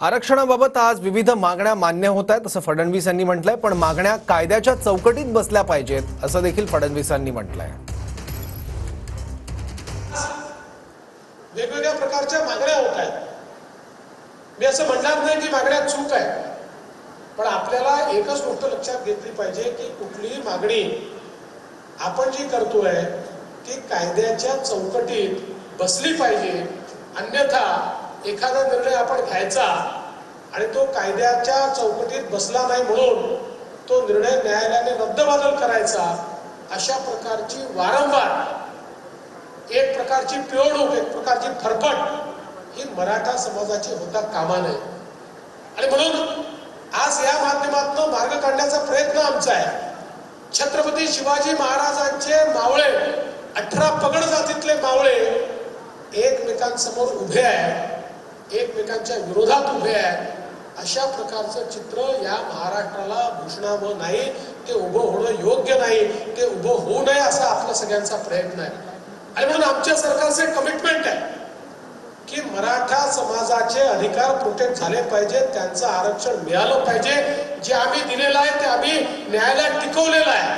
आरक्षणाबाबत आज विविध मागण्या मान्य होत आहेत असं फडणवीस यांनी म्हटलंय, पण मागण्या कायद्याच्या चौकटीत बसल्या पाहिजेत असं देखील फडणवीसांनी म्हटलंय। वेगवेगळ्या प्रकारच्या मागण्या होत आहेत। मी असं म्हणणार नाही की मागण्या चूक आहे, पण आपल्याला एकच गोष्ट लक्षात घेतली पाहिजे की कुठलीही मागणी आपण जी करतोय ती कायद्याच्या चौकटीत बसली पाहिजे। अन्यथा एखादा निर्णय आपण घ्यायचा आणि तो कायद्याच्या चौकटीत बसला नाही म्हणून तो निर्णय न्यायालयाने रद्दबातल करायचा, अशा प्रकारची वारंवार एक प्रकारची पिळवणूक, एक प्रकारची फरफट ही मराठा समाजाची होता कामा नये। आणि म्हणून आज या माध्यमातून मार्ग काढण्याचा प्रयत्न आमचा आहे। छत्रपती शिवाजी महाराजांचे मावळे 18 पगड जातीतले मावळे एकमेकांसमोर उभे आहेत, एकमेकांच्या विरोधात उभे आहेत। अशा प्रकारचं चित्र या महाराष्ट्राला भूषणावं नाही, ते उभं होणं योग्य नाही, ते उभं होऊ नये असा आपल्या सगळ्यांचा प्रयत्न आहे। आणि म्हणून आमच्या सरकारचे कमिटमेंट आहे की मराठा समाजाचे अधिकार प्रोटेक्ट झाले पाहिजे, त्यांचं आरक्षण मिळालं पाहिजे। जे आम्ही दिलेलं आहे ते आम्ही न्यायालयात टिकवलेलं आहे।